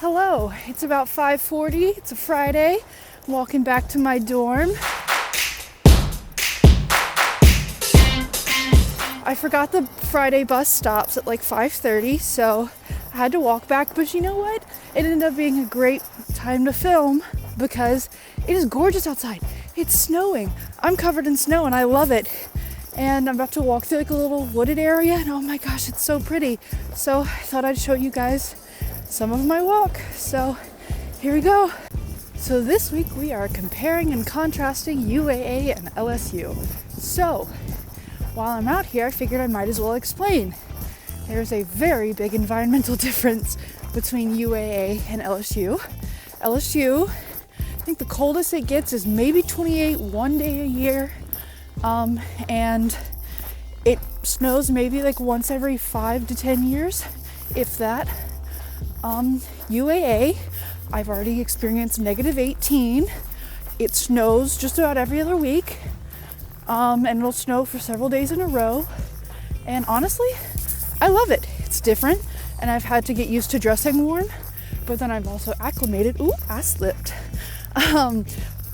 Hello, it's about 5:40, it's a Friday. I'm walking back to my dorm. I forgot the Friday bus stops at like 5:30, so I had to walk back, but you know what? It ended up being a great time to film because it is gorgeous outside. It's snowing. I'm covered in snow and I love it. And I'm about to walk through like a little wooded area and oh my gosh, it's so pretty. So I thought I'd show you guys some of my walk. So here we go. So this week we are comparing and contrasting UAA and LSU. So while I'm out here, I figured I might as well explain. There's a very big environmental difference between UAA and LSU. LSU, I think the coldest it gets is maybe 28 one day a year. And it snows maybe like once every 5 to 10 years, if that. UAA, I've already experienced -18. It snows just about every other week. And it'll snow for several days in a row. And honestly, I love it. It's different, and I've had to get used to dressing warm, but then I've also acclimated. Ooh, I slipped.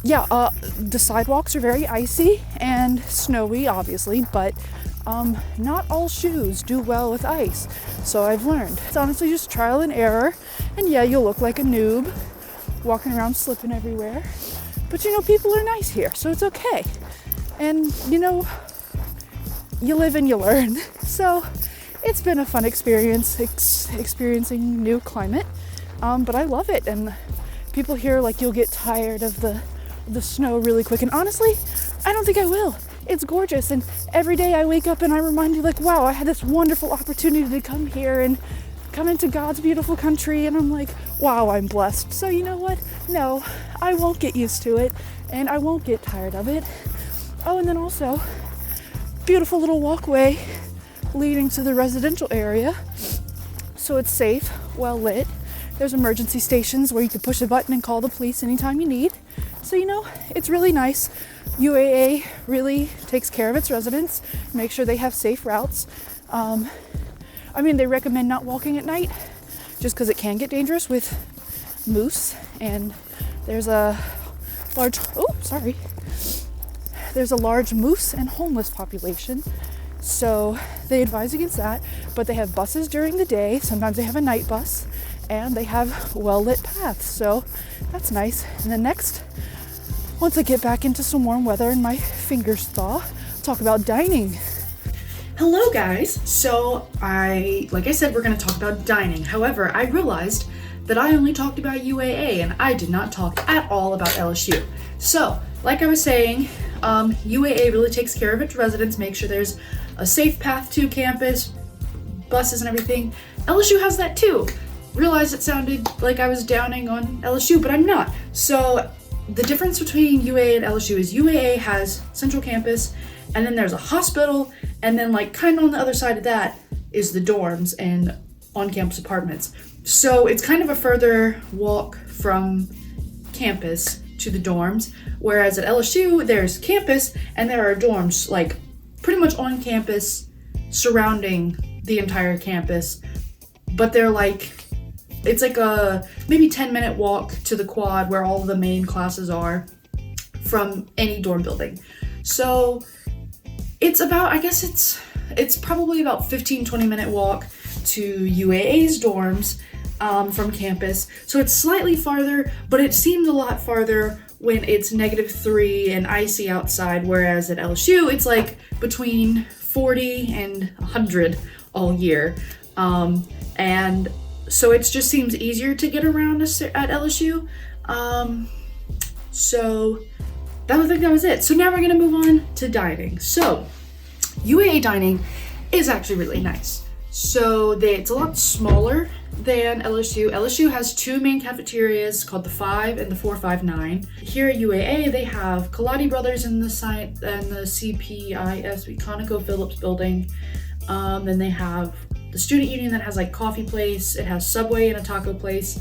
The sidewalks are very icy and snowy, obviously, but not all shoes do well with ice. So I've learned. It's honestly just trial and error. And yeah, you'll look like a noob walking around slipping everywhere. But you know, people are nice here, so it's okay. And you know, you live and you learn. So it's been a fun experience experiencing new climate. But I love it. And people here, like, you'll get tired of the snow really quick. And honestly, I don't think I will. It's gorgeous. And every day I wake up and I remind you, like, wow, I had this wonderful opportunity to come here and come into God's beautiful country. And I'm like, wow, I'm blessed. So you know what? No, I won't get used to it and I won't get tired of it. Oh, and then also, beautiful little walkway leading to the residential area. So it's safe, well lit. There's emergency stations where you can push a button and call the police anytime you need. So, you know, it's really nice. UAA really takes care of its residents, make sure they have safe routes. They recommend not walking at night just because it can get dangerous with moose. And there's a large moose and homeless population. So they advise against that, but they have buses during the day. Sometimes they have a night bus and they have well-lit paths. So that's nice. And then next, once I get back into some warm weather and my fingers thaw, I'll talk about dining. Hello guys. So like I said, we're going to talk about dining. However, I realized that I only talked about UAA and I did not talk at all about LSU. So, like I was saying, UAA really takes care of its residents, make sure there's a safe path to campus, buses and everything. LSU has that too. Realized it sounded like I was downing on LSU, but I'm not. So the difference between UAA and LSU is UAA has central campus, and then there's a hospital, and then like kind of on the other side of that is the dorms and on-campus apartments. So it's kind of a further walk from campus to the dorms, whereas at LSU there's campus and there are dorms like pretty much on campus surrounding the entire campus, but they're like, it's like a maybe 10-minute walk to the quad where all the main classes are from any dorm building. So it's about, I guess it's probably about 15-20 minute walk to UAA's dorms from campus. So it's slightly farther, but it seems a lot farther when it's -3 and icy outside, whereas at LSU it's like between 40 and 100 all year. And so it just seems easier to get around at LSU. So that was it. So now we're gonna move on to dining. So UAA dining is actually really nice. So it's a lot smaller than LSU. LSU has two main cafeterias called the 5 and the 459. Here at UAA, they have Kaladi Brothers in the site and the CPIS, ConocoPhillips building. Then they have the student union that has like coffee place. It has Subway and a taco place.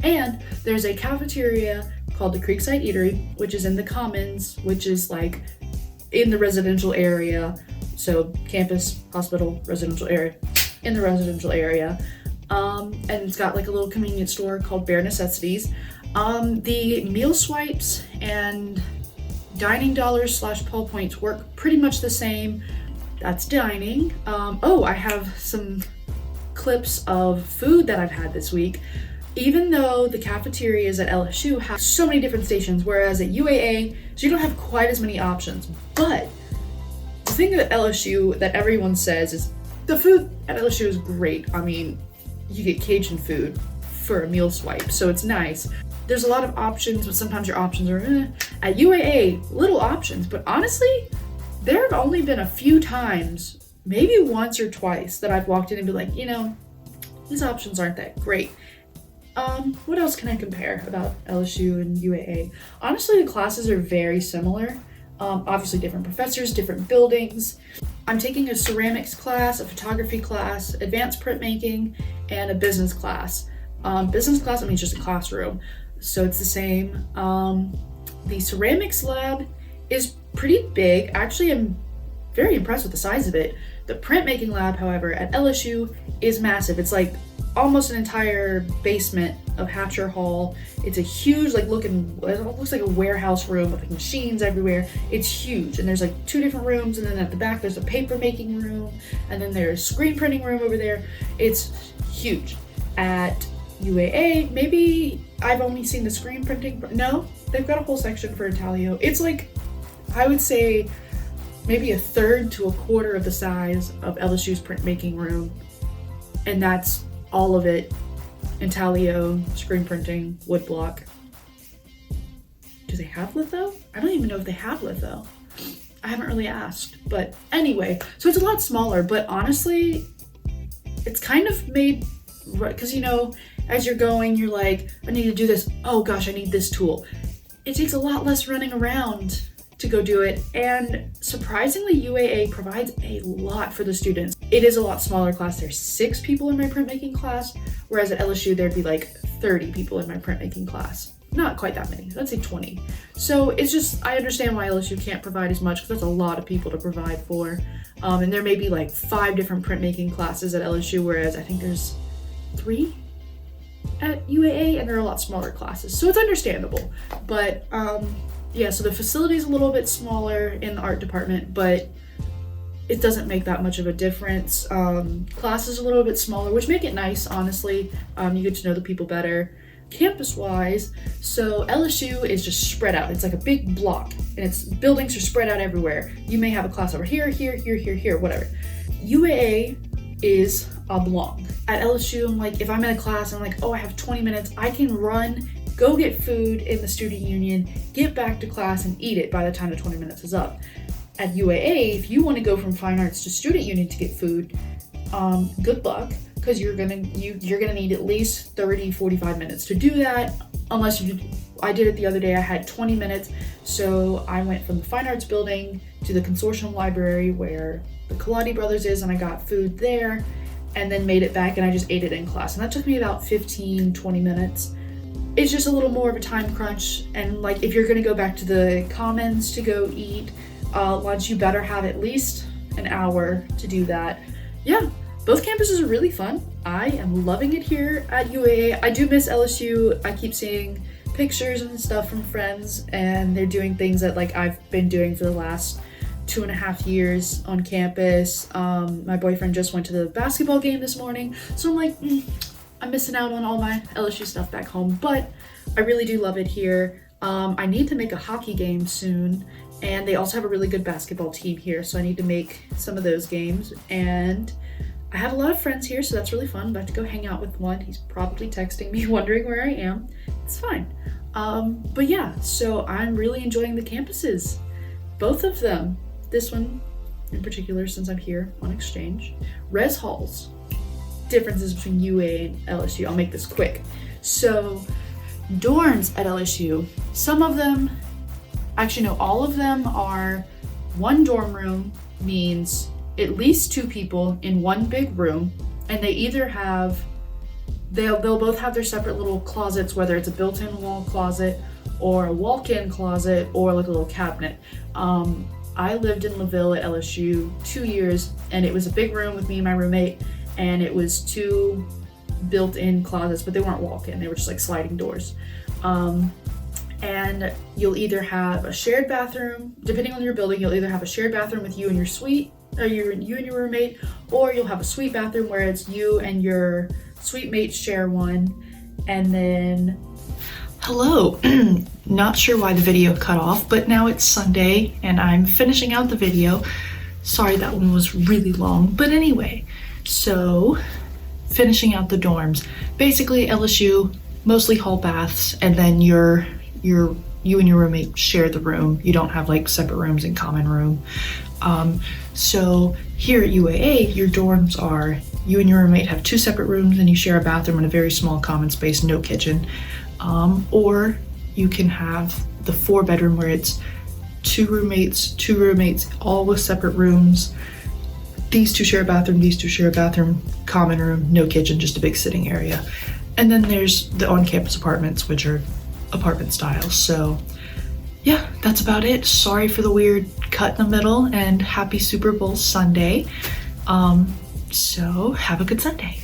And there's a cafeteria called the Creekside Eatery, which is in the Commons, which is like in the residential area. So campus, hospital, residential area, in the residential area. and it's got like a little convenience store called Bare Necessities. The meal swipes and dining dollars / Paul Points work pretty much the same. That's dining. I have some clips of food that I've had this week. Even though the cafeterias at LSU have so many different stations, whereas at UAA, so you don't have quite as many options. But the thing at LSU that everyone says is the food at LSU is great. I mean, you get Cajun food for a meal swipe, so it's nice. There's a lot of options, but sometimes your options are At UAA, little options, but honestly, there have only been a few times, maybe once or twice, that I've walked in and be like, these options aren't that great. What else can I compare about LSU and UAA? Honestly, the classes are very similar. Obviously different professors, different buildings. I'm taking a ceramics class, a photography class, advanced printmaking, and a business class. Business class, I mean, just a classroom, so it's the same. The ceramics lab is pretty big. Actually, I'm very impressed with the size of it. The printmaking lab, however, at LSU is massive. It's like almost an entire basement of Hatcher Hall. It's a huge, it looks like a warehouse room with machines everywhere. It's huge, and there's 2 different rooms, and then at the back there's a paper making room, and then there's screen printing room over there. It's huge. At UAA, maybe I've only seen the screen printing. No, they've got a whole section for intaglio. It's I would say maybe a third to a quarter of the size of LSU's printmaking room, and that's all of it. Intaglio, screen printing, woodblock. Do they have litho? I don't even know if they have litho. I haven't really asked, but anyway, so it's a lot smaller, but honestly, it's kind of made, because as you're going, you're like, I need to do this. Oh gosh, I need this tool. It takes a lot less running around to go do it, and surprisingly, UAA provides a lot for the students. It is a lot smaller class. There's 6 people in my printmaking class, whereas at LSU there'd be 30 people in my printmaking class. Not quite that many, let's say 20. So it's just, I understand why LSU can't provide as much, because that's a lot of people to provide for. And there may be 5 different printmaking classes at LSU, whereas I think there's 3 at UAA, and they're a lot smaller classes. So it's understandable. But so the facility's a little bit smaller in the art department, but it doesn't make that much of a difference. Classes are a little bit smaller, which make it nice, honestly. You get to know the people better. Campus-wise, so LSU is just spread out. It's like a big block, and its buildings are spread out everywhere. You may have a class over here, whatever. UAA is oblong. At LSU, I'm if I'm in a class, I'm I have 20 minutes, I can run, go get food in the student union, get back to class, and eat it by the time the 20 minutes is up. At UAA, if you want to go from fine arts to student union to get food, good luck, because you're gonna need at least 30-45 minutes to do that. Unless I did it the other day. I had 20 minutes, so I went from the fine arts building to the consortium library where the Kaladi Brothers is, and I got food there, and then made it back, and I just ate it in class, and that took me about 15-20 minutes. It's just a little more of a time crunch, and if you're gonna go back to the commons to go eat lunch, you better have at least an hour to do that. Yeah, both campuses are really fun. I am loving it here at UAA. I do miss LSU. I keep seeing pictures and stuff from friends, and they're doing things that I've been doing for the last 2.5 years on campus. My boyfriend just went to the basketball game this morning, so I'm I'm missing out on all my LSU stuff back home, but I really do love it here. I need to make a hockey game soon, and they also have a really good basketball team here, so I need to make some of those games. And I have a lot of friends here, so that's really fun. I'm about to go hang out with one. He's probably texting me wondering where I am. It's fine. But yeah, so I'm really enjoying the campuses, both of them. This one in particular, since I'm here on exchange. Res halls. Differences between UA and LSU. I'll make this quick. So dorms at LSU, some of them, actually no, all of them are one dorm room, means at least 2 people in one big room, and they either have, they'll both have their separate little closets, whether it's a built-in wall closet or a walk-in closet or like a little cabinet. I lived in LaVille at LSU 2 years, and it was a big room with me and my roommate, and it was 2 built-in closets, but they weren't walk-in, they were just like sliding doors. And you'll either have a shared bathroom, depending on your building, you'll either have a shared bathroom with you and your suite, or you and your roommate, or you'll have a suite bathroom where it's you and your suite mates share one. And then, hello, not sure why the video cut off, but now it's Sunday and I'm finishing out the video. Sorry, that one was really long, but anyway, so finishing out the dorms. Basically LSU, mostly hall baths, and then you and your roommate share the room. You don't have like separate rooms and common room. So here at UAA, your dorms are, you and your roommate have 2 separate rooms and you share a bathroom and a very small common space, no kitchen. Or you can have the 4-bedroom where it's 2 roommates, all with separate rooms. These 2 share a bathroom, these 2 share a bathroom, common room, no kitchen, just a big sitting area. And then there's the on-campus apartments, which are apartment style. So yeah, that's about it. Sorry for the weird cut in the middle, and happy Super Bowl Sunday. So have a good Sunday.